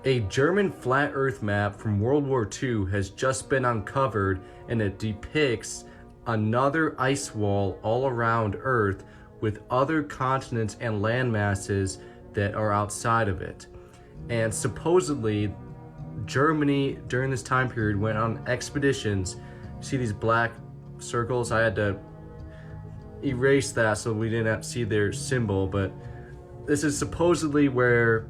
A German flat earth map from World War II has just been uncovered, and it depicts another ice wall all around Earth with other continents and land masses that are outside of it. And supposedly Germany during this time period went on expeditions. See these black circles? I had to erase that so we didn't have to see their symbol, but this is supposedly where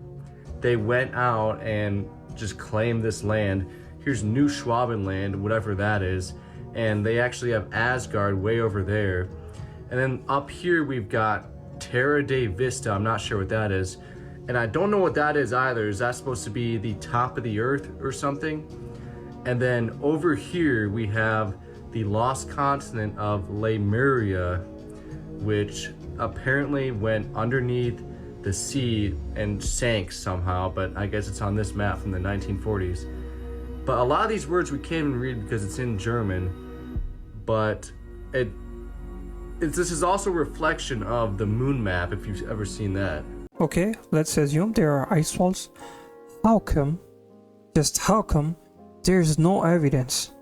they went out and just claimed this land. Here's New Schwabenland, whatever that is, and they actually have Asgard way over there. And then up here we've got Terra de Vista. I'm not sure what that is, and I don't know what that is either. Is that supposed to be the top of the earth or something? And then over here we have the lost continent of Lemuria, which apparently went underneath the sea and sank somehow, but I guess it's on this map from the 1940s. But a lot of these words we can't even read because it's in German, but this is also a reflection of the moon map, if you've ever seen that. Okay, let's assume there are ice walls. How come, just how come, there's no evidence?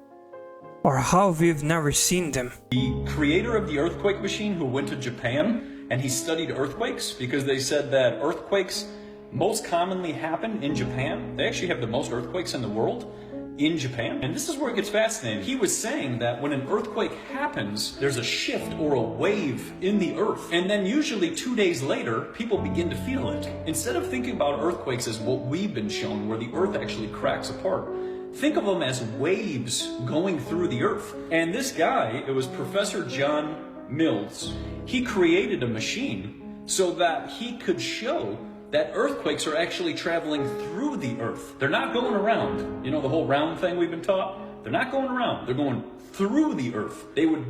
Or how we've never seen them? The creator of the earthquake machine who went to Japan and he studied earthquakes, because they said that earthquakes most commonly happen in Japan. They actually have the most earthquakes in the world in Japan. And this is where it gets fascinating. He was saying that when an earthquake happens, there's a shift or a wave in the earth. And then usually 2 days later, people begin to feel it. Instead of thinking about earthquakes as what we've been shown, where the earth actually cracks apart, think of them as waves going through the earth. And this guy, it was Professor John Mills, he created a machine so that he could show that earthquakes are actually traveling through the earth. They're not going around. You know, the whole round thing we've been taught? They're not going around. They're going through the earth. They would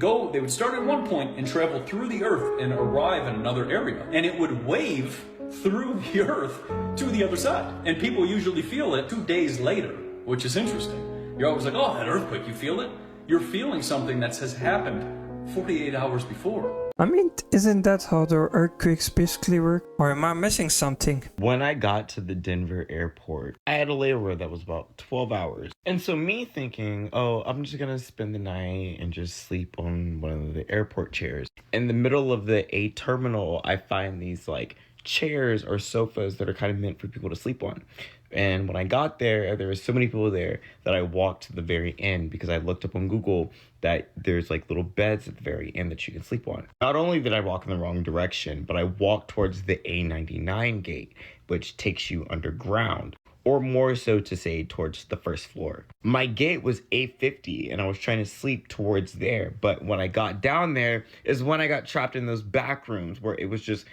start at one point and travel through the earth and arrive in another area. And it would wave through the earth to the other side. And people usually feel it 2 days later, which is interesting. You're always like, oh, that earthquake, you feel it? You're feeling something that has happened 48 hours before. I mean, isn't that how the earthquakes basically work? Or am I missing something? When I got to the Denver airport, I had a layover that was about 12 hours. And so me thinking, oh, I'm just going to spend the night and just sleep on one of the airport chairs. In the middle of the A terminal, I find these like chairs or sofas that are kind of meant for people to sleep on. And when I got there were so many people there that I walked to the very end, because I looked up on Google that there's like little beds at the very end that you can sleep on. Not only did I walk in the wrong direction, but I walked towards the A99 gate, which takes you underground, or more so to say towards the first floor. My gate was A50 and I was trying to sleep towards there. But when I got down there is when I got trapped in those back rooms where it was just,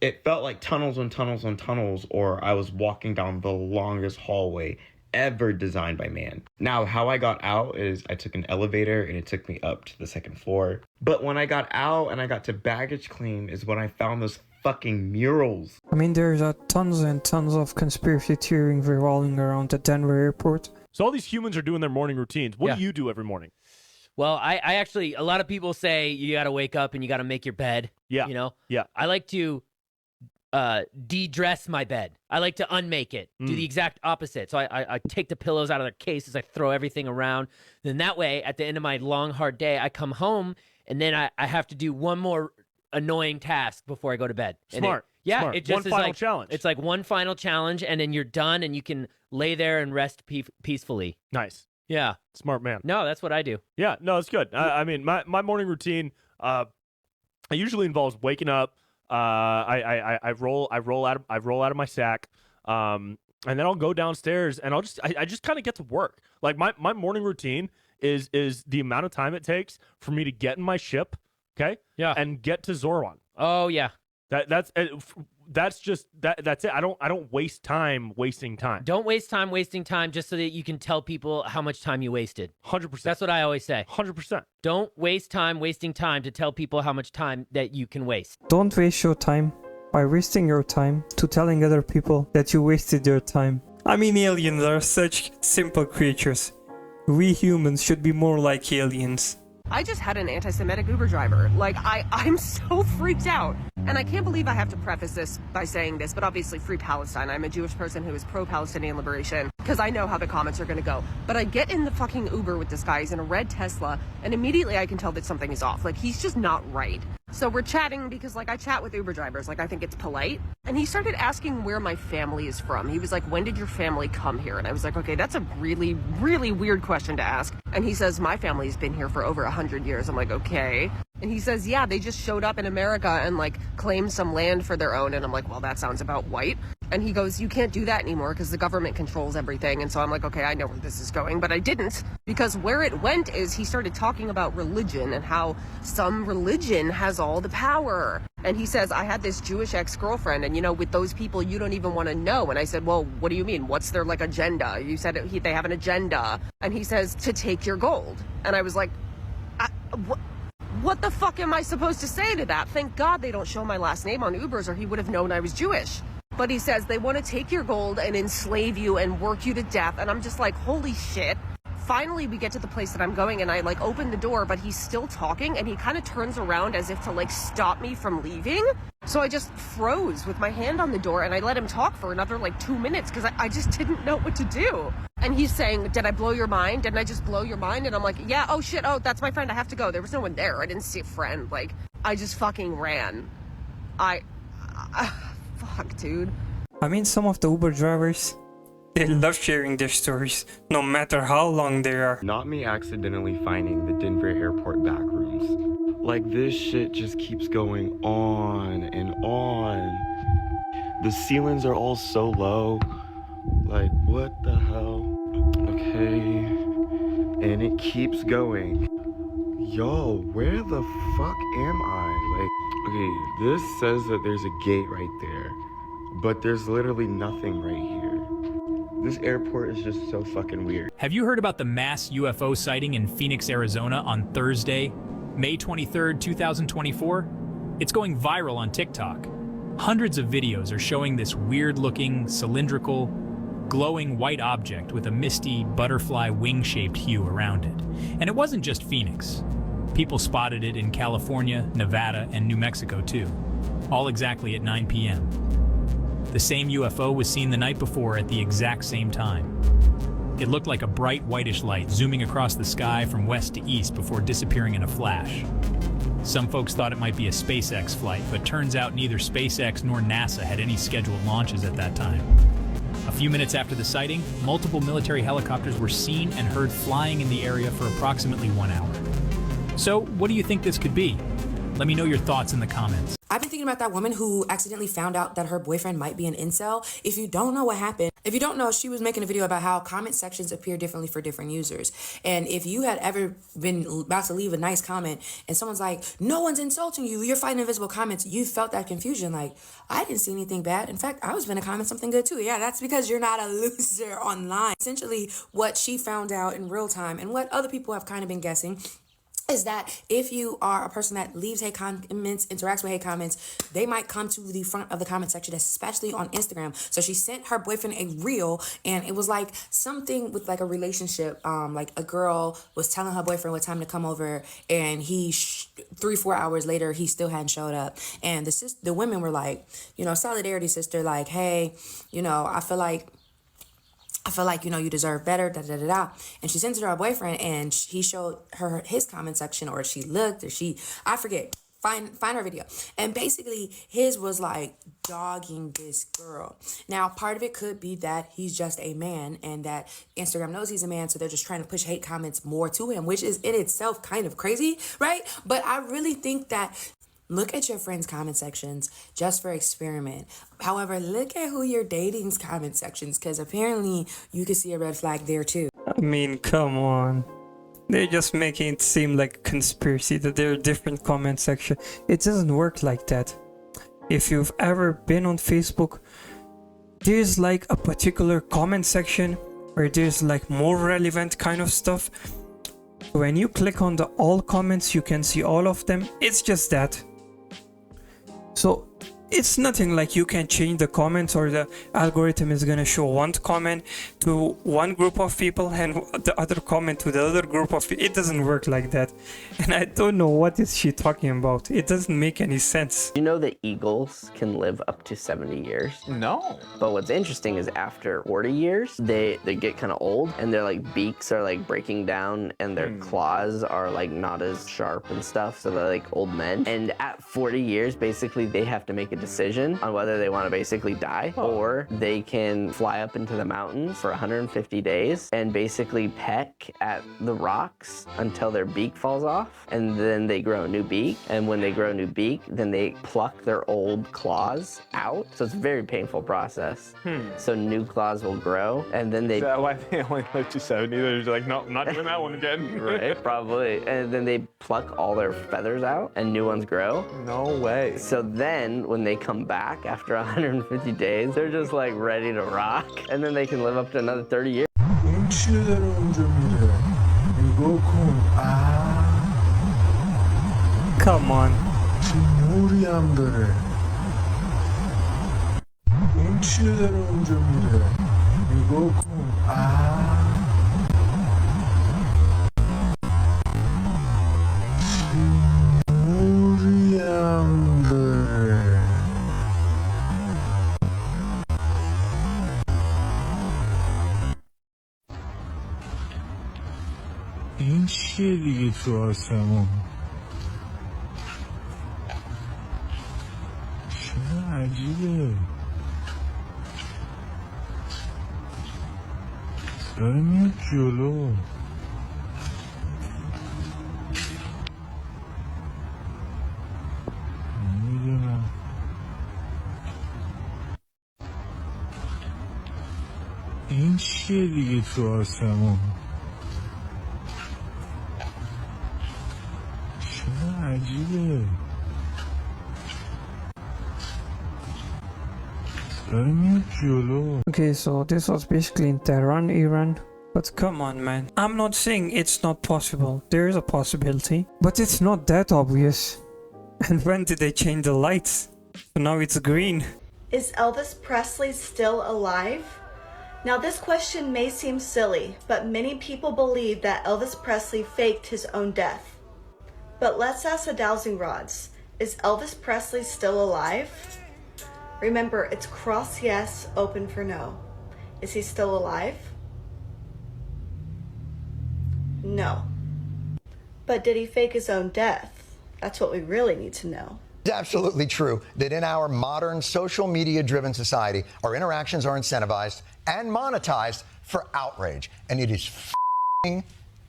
it felt like tunnels on tunnels on tunnels, or I was walking down the longest hallway ever designed by man. Now, how I got out is I took an elevator and it took me up to the second floor. But when I got out and I got to baggage claim is when I found those fucking murals. I mean, there's tons and tons of conspiracy theories revolving around the Denver airport. So all these humans are doing their morning routines. What do you do every morning? Well, I actually, a lot of people say you got to wake up and you got to make your bed. Yeah. You know? Yeah. I like to de-dress my bed. I like to unmake it, do the exact opposite. So I take the pillows out of their cases, I throw everything around. Then that way, at the end of my long, hard day, I come home and then I have to do one more annoying task before I go to bed. Smart. Smart. It just one is final like, challenge. It's like one final challenge, and then you're done, and you can lay there and rest peacefully. Nice. Yeah. Smart man. No, that's what I do. Yeah, no, it's good. I mean, my morning routine usually involves waking up. I roll out of my sack, and then I'll go downstairs and I just kind of get to work. Like my morning routine is the amount of time it takes for me to get in my ship, okay? Yeah. And get to Zorwan. Oh yeah. That's just that's it. I don't waste time wasting time. Don't waste time wasting time just so that you can tell people how much time you wasted. 100%. That's what I always say. 100%. Don't waste time wasting time to tell people how much time that you can waste. Don't waste your time by wasting your time to telling other people that you wasted your time. I mean, aliens are such simple creatures. We humans should be more like aliens. I just had an anti-Semitic Uber driver. Like, I'm so freaked out. And I can't believe I have to preface this by saying this, but obviously free Palestine. I'm a Jewish person who is pro-Palestinian liberation because I know how the comments are going to go. But I get in the fucking Uber with this guy. He's in a red Tesla, and immediately I can tell that something is off. Like, he's just not right. So we're chatting because, like, I chat with Uber drivers. Like, I think it's polite. And he started asking where my family is from. He was like, when did your family come here? And I was like, okay, that's a really, really weird question to ask. And he says, my family's been here for over 100 years. I'm like, okay. And he says, yeah, they just showed up in America and, like, claimed some land for their own. And I'm like, well, that sounds about white. And he goes, you can't do that anymore because the government controls everything. And so I'm like, okay, I know where this is going. But I didn't, because where it went is he started talking about religion and how some religion has all the power. And he says, I had this Jewish ex-girlfriend, and, you know, with those people, you don't even want to know. And I said, well, what do you mean? What's their, like, agenda? You said they have an agenda. And he says, to take your gold. And I was like, what the fuck am I supposed to say to that? Thank God they don't show my last name on Ubers, or he would have known I was Jewish. But he says they want to take your gold and enslave you and work you to death. And I'm just like, holy shit. Finally, we get to the place that I'm going, and I, like, open the door, but he's still talking, and he kind of turns around as if to, like, stop me from leaving. So I just froze with my hand on the door, and I let him talk for another, like, 2 minutes because I just didn't know what to do. And he's saying, did I blow your mind? Didn't I just blow your mind? And I'm like, yeah, oh shit, oh, that's my friend, I have to go. There was no one there. I didn't see a friend. Like, I just fucking ran. Fuck, dude. I mean, some of the Uber drivers, they love sharing their stories, no matter how long they are. Not me accidentally finding the Denver airport back rooms. Like, this shit just keeps going on and on. The ceilings are all so low. Like, what the hell? Okay. And it keeps going. Yo, where the fuck am I? Like, okay, this says that there's a gate right there, but there's literally nothing right here. This airport is just so fucking weird. Have you heard about the mass UFO sighting in Phoenix, Arizona on Thursday, May 23rd, 2024? It's going viral on TikTok. Hundreds of videos are showing this weird-looking, cylindrical, glowing white object with a misty, butterfly wing-shaped hue around it. And it wasn't just Phoenix. People spotted it in California, Nevada, and New Mexico too, all exactly at 9 p.m. The same UFO was seen the night before at the exact same time. It looked like a bright whitish light zooming across the sky from west to east before disappearing in a flash. Some folks thought it might be a SpaceX flight, but turns out neither SpaceX nor NASA had any scheduled launches at that time. A few minutes after the sighting, multiple military helicopters were seen and heard flying in the area for approximately 1 hour. So, what do you think this could be? Let me know your thoughts in the comments. I've been thinking about that woman who accidentally found out that her boyfriend might be an incel. If you don't know what happened, if you don't know, she was making a video about how comment sections appear differently for different users. And if you had ever been about to leave a nice comment and someone's like, no one's insulting you, you're fighting invisible comments, you felt that confusion. Like, I didn't see anything bad. In fact, I was going to comment something good too. Yeah, that's because you're not a loser online. Essentially, what she found out in real time and what other people have kind of been guessing is that if you are a person that leaves hate comments, interacts with hate comments, they might come to the front of the comment section, especially on Instagram. So she sent her boyfriend a reel, and it was like something with like a relationship. Like a girl was telling her boyfriend what time to come over, and he 3-4 hours later, he still hadn't showed up. And the women were like, you know, solidarity, sister, like, hey, you know, I feel like, you know, you deserve better, da-da-da-da. And she sent it to her boyfriend, and he showed her his comment section, or she looked, or I forget. Find her video. And basically, his was like dogging this girl. Now, part of it could be that he's just a man, and that Instagram knows he's a man, so they're just trying to push hate comments more to him, which is in itself kind of crazy, right? But I really think that look at your friends' comment sections just for experiment. However, look at who you're dating's comment sections, because apparently you can see a red flag there too. I mean, come on. They're just making it seem like a conspiracy that there are different comment sections. It doesn't work like that. If you've ever been on Facebook, there's like a particular comment section where there's like more relevant kind of stuff. When you click on the all comments, you can see all of them. It's just that. So it's nothing like you can change the comments or the algorithm is gonna show one comment to one group of people and the other comment to the other group of people. It doesn't work like that. And I don't know what is she talking about. It doesn't make any sense. You know that eagles can live up to 70 years? No. But what's interesting is after 40 years, they get kind of old and their like beaks are like breaking down and their claws are like not as sharp and stuff. So they're like old men. And at 40 years, basically they have to make a decision on whether they want to basically die or they can fly up into the mountains for 150 days and basically peck at the rocks until their beak falls off. And then they grow a new beak. And when they grow a new beak, then they pluck their old claws out. So it's a very painful process. So new claws will grow and then they... Is that why they only live to 70? They're just like, no, I'm not doing that one again. Right, probably. And then they pluck all their feathers out and new ones grow. No way. So then when they come back after 150 days, they're just like ready to rock. And then they can live up to another 30 years. Come on. این چیه دیگه تو آسمون؟ چرا عجیبه؟ داره میاد جلو. نمیدونم. این چیه دیگه تو آسمون؟ چرا عجیبه؟ داره میاد جلو. Okay, so this was basically in Tehran, Iran. But come on, man. I'm not saying it's not possible. There is a possibility. But it's not that obvious. And when did they change the lights? So now it's green. Is Elvis Presley still alive? Now this question may seem silly, but many people believe that Elvis Presley faked his own death. But let's ask the dowsing rods. Is Elvis Presley still alive? Remember, it's cross yes, open for no. Is he still alive? No. But did he fake his own death? That's what we really need to know. It's absolutely true that in our modern social media driven society, our interactions are incentivized and monetized for outrage. And it is f***ing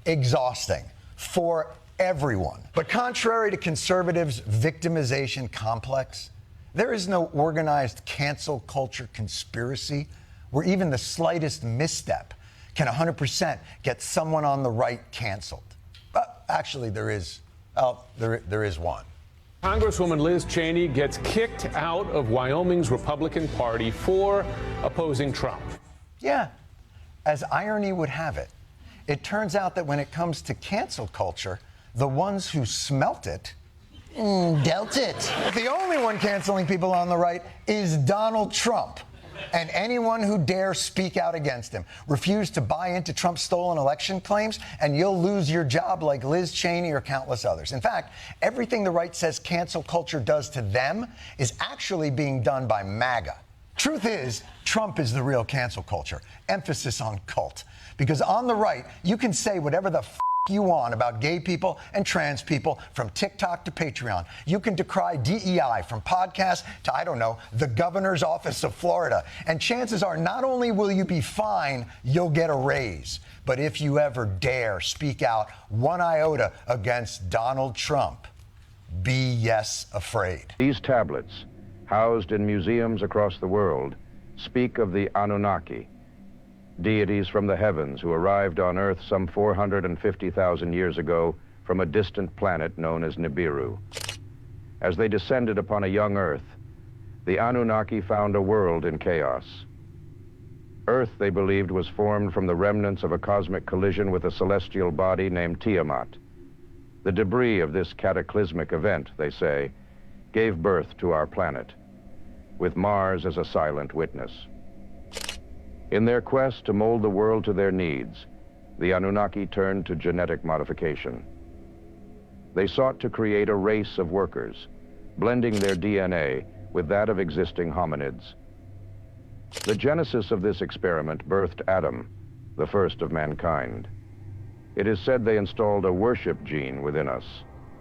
exhausting for everyone. But contrary to conservatives' victimization complex, there is no organized cancel culture conspiracy where even the slightest misstep can 100% get someone on the right canceled. Actually, there is one. Congresswoman Liz Cheney gets kicked out of Wyoming's Republican Party for opposing Trump. Yeah, as irony would have it, it turns out that when it comes to cancel culture, the ones who smelt it dealt it. The only one canceling people on the right is Donald Trump. And anyone who dares speak out against him. Refuse to buy into Trump's stolen election claims, and you'll lose your job like Liz Cheney or countless others. In fact, everything the right says cancel culture does to them is actually being done by MAGA. Truth is, Trump is the real cancel culture. Emphasis on cult. Because on the right, you can say whatever the you want about gay people and trans people from TikTok to Patreon. You can decry DEI from podcasts to, I don't know, the governor's office of Florida. And chances are not only will you be fine, you'll get a raise. But if you ever dare speak out one iota against Donald Trump, be yes afraid. These tablets, housed in museums across the world, speak of the Anunnaki, deities from the heavens who arrived on Earth some 450,000 years ago from a distant planet known as Nibiru. As they descended upon a young Earth, the Anunnaki found a world in chaos. Earth, they believed, was formed from the remnants of a cosmic collision with a celestial body named Tiamat. The debris of this cataclysmic event, they say, gave birth to our planet. with Mars as a silent witness. In their quest to mold the world to their needs, the Anunnaki turned to genetic modification. They sought to create a race of workers, blending their DNA with that of existing hominids. The genesis of this experiment birthed Adam, the first of mankind. It is said they installed a worship gene within us,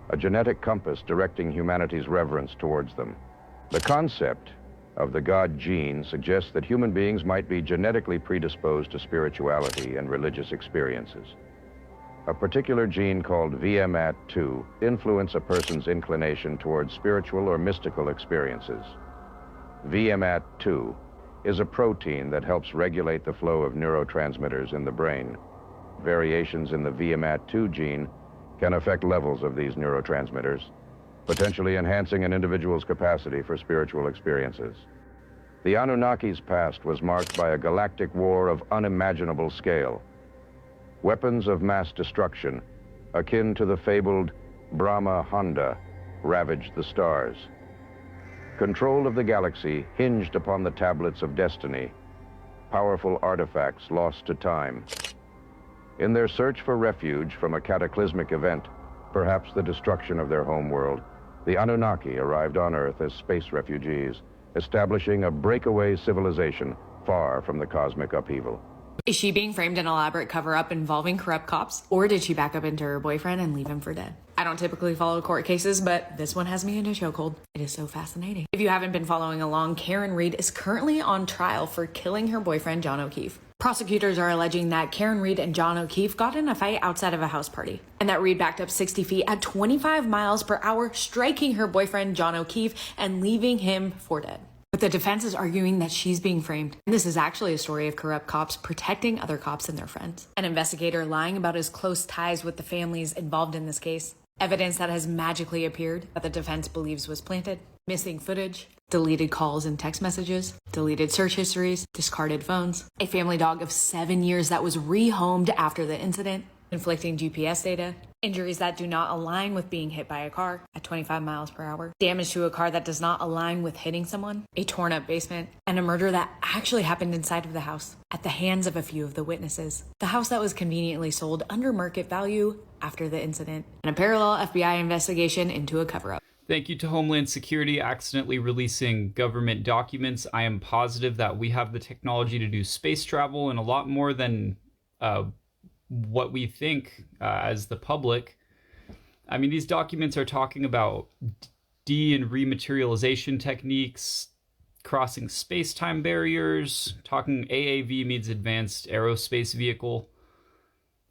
a genetic compass directing humanity's reverence towards them. The concept of the God gene suggests that human beings might be genetically predisposed to spirituality and religious experiences. A particular gene called VMAT2 influences a person's inclination towards spiritual or mystical experiences. VMAT2 is a protein that helps regulate the flow of neurotransmitters in the brain. Variations in the VMAT2 gene can affect levels of these neurotransmitters, potentially enhancing an individual's capacity for spiritual experiences. The Anunnaki's past was marked by a galactic war of unimaginable scale. Weapons of mass destruction, akin to the fabled Brahma Honda, ravaged the stars. Control of the galaxy hinged upon the tablets of destiny, powerful artifacts lost to time. In their search for refuge from a cataclysmic event, perhaps the destruction of their homeworld, the Anunnaki arrived on Earth as space refugees, establishing a breakaway civilization far from the cosmic upheaval. Is she being framed in an elaborate cover-up involving corrupt cops? Or did she back up into her boyfriend and leave him for dead? I don't typically follow court cases, but this one has me in a chokehold. It is so fascinating. If you haven't been following along, Karen Reed is currently on trial for killing her boyfriend, John O'Keefe. Prosecutors are alleging that Karen Reed and John O'Keefe got in a fight outside of a house party, and that Reed backed up 60 feet at 25 miles per hour, striking her boyfriend, John O'Keefe, and leaving him for dead. But the defense is arguing that she's being framed. And this is actually a story of corrupt cops protecting other cops and their friends. An investigator lying about his close ties with the families involved in this case. Evidence that has magically appeared that the defense believes was planted. Missing footage. Deleted calls and text messages. Deleted search histories. Discarded phones. A family dog of 7 years that was rehomed after the incident. Conflicting GPS data. Injuries that do not align with being hit by a car at 25 miles per hour. Damage to a car that does not align with hitting someone. A torn up basement. And a murder that actually happened inside of the house at the hands of a few of the witnesses. The house that was conveniently sold under market value after the incident. And a parallel FBI investigation into a cover-up. Thank you to Homeland Security accidentally releasing government documents. I am positive that we have the technology to do space travel and a lot more than what we think as the public. I mean, these documents are talking about de- and rematerialization techniques, crossing space-time barriers, talking AAV means Advanced Aerospace Vehicle.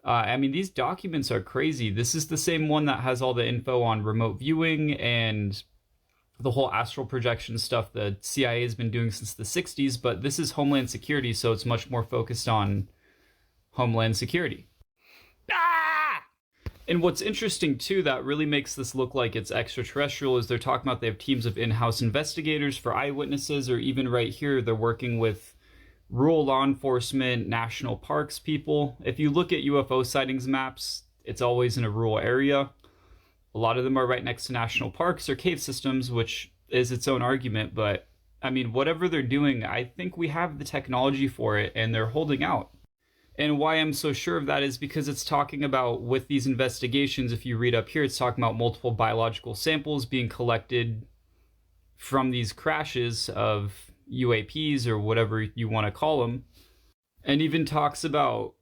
I mean, these documents are crazy. This is the same one that has all the info on remote viewing and the whole astral projection stuff the CIA has been doing since the 60s, but this is Homeland Security, so it's much more focused on Homeland Security. And what's interesting, too, that really makes this look like it's extraterrestrial is they're talking about they have teams of in-house investigators for eyewitnesses, or even right here, they're working with rural law enforcement, national parks people. If you look at UFO sightings maps, it's always in a rural area. A lot of them are right next to national parks or cave systems, which is its own argument. But, I mean, whatever they're doing, I think we have the technology for it, and they're holding out. And why I'm so sure of that is because it's talking about, with these investigations, if you read up here, it's talking about multiple biological samples being collected from these crashes of UAPs or whatever you want to call them. And even talks about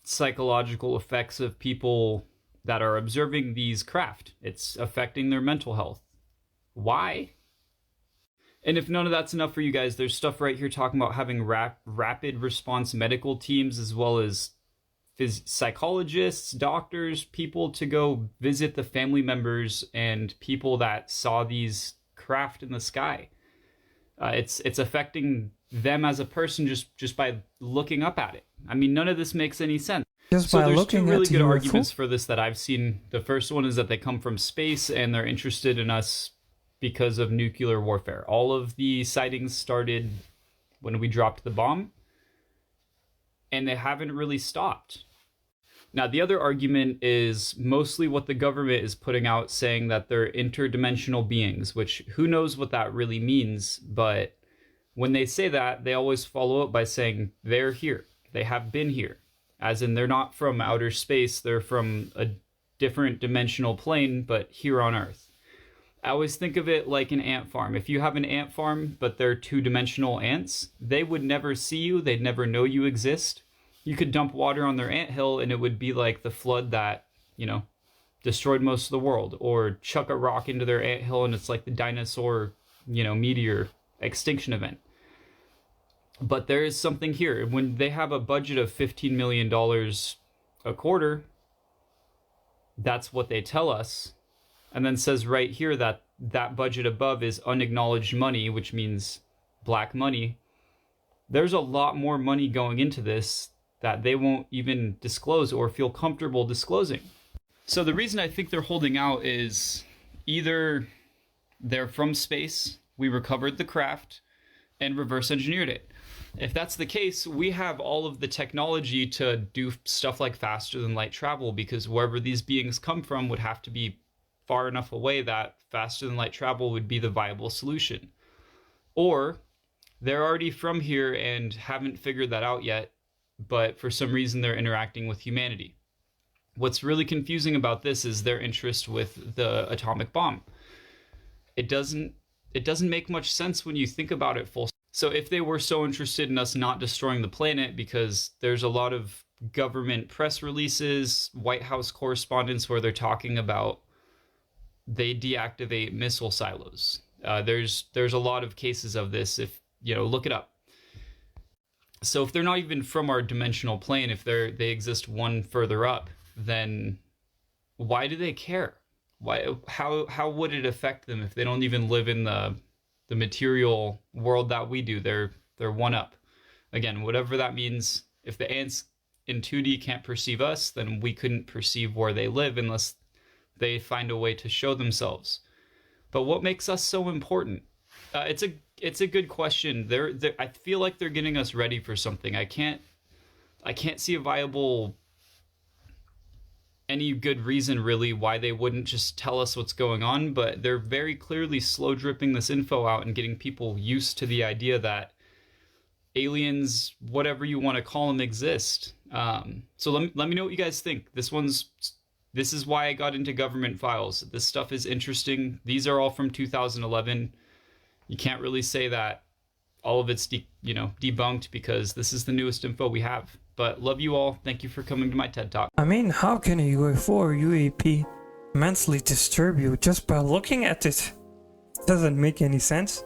psychological effects of people that are observing these craft. It's affecting their mental health. Why? And if none of that's enough for you guys, there's stuff right here talking about having rapid response medical teams, as well as psychologists, doctors, people to go visit the family members and people that saw these craft in the sky. It's affecting them as a person just by looking up at it. I mean, none of this makes any sense. Just so by there's looking two really at good UFO? arguments for this that I've seen. The first one is that they come from space and they're interested in us because of nuclear warfare. All of the sightings started when we dropped the bomb, and they haven't really stopped. Now, the other argument is mostly what the government is putting out, saying that they're interdimensional beings, which who knows what that really means. But when they say that, they always follow up by saying they're here. They have been here. As in, they're not from outer space. They're from a different dimensional plane, but here on Earth. I always think of it like an ant farm. If you have an ant farm, but they're two-dimensional ants, they would never see you. They'd never know you exist. You could dump water on their anthill and it would be like the flood that, destroyed most of the world. Or chuck a rock into their anthill and it's like the dinosaur, meteor extinction event. But there is something here. When they have a budget of $15 million a quarter, that's what they tell us. And then says right here that that budget above is unacknowledged money, which means black money. There's a lot more money going into this that they won't even disclose or feel comfortable disclosing. So the reason I think they're holding out is either they're from space, we recovered the craft, and reverse engineered it. If that's the case, we have all of the technology to do stuff like faster than light travel, because wherever these beings come from would have to be far enough away that faster than light travel would be the viable solution. Or they're already from here and haven't figured that out yet, but for some reason they're interacting with humanity. What's really confusing about this is their interest with the atomic bomb. It doesn't make much sense when you think about it full. So if they were so interested in us not destroying the planet, because there's a lot of government press releases, White House correspondence where they're talking about they deactivate missile silos. There's a lot of cases of this. If look it up. So if they're not even from our dimensional plane, if they exist one further up, then why do they care? How would it affect them if they don't even live in the material world that we do? They're one up. Again, whatever that means. If the ants in 2D can't perceive us, then we couldn't perceive where they live unless they find a way to show themselves. But what makes us so important? It's a good question. I feel like they're getting us ready for something. I can't see any good reason really why they wouldn't just tell us what's going on, but they're very clearly slow dripping this info out and getting people used to the idea that aliens, whatever you want to call them, exist. So let me know what you guys think. This is why I got into government files. This stuff is interesting. These are all from 2011. You can't really say that all of it's debunked, because this is the newest info we have. But love you all. Thank you for coming to my TED Talk. I mean, how can a UFO or UAP mentally disturb you just by looking at it? Doesn't make any sense.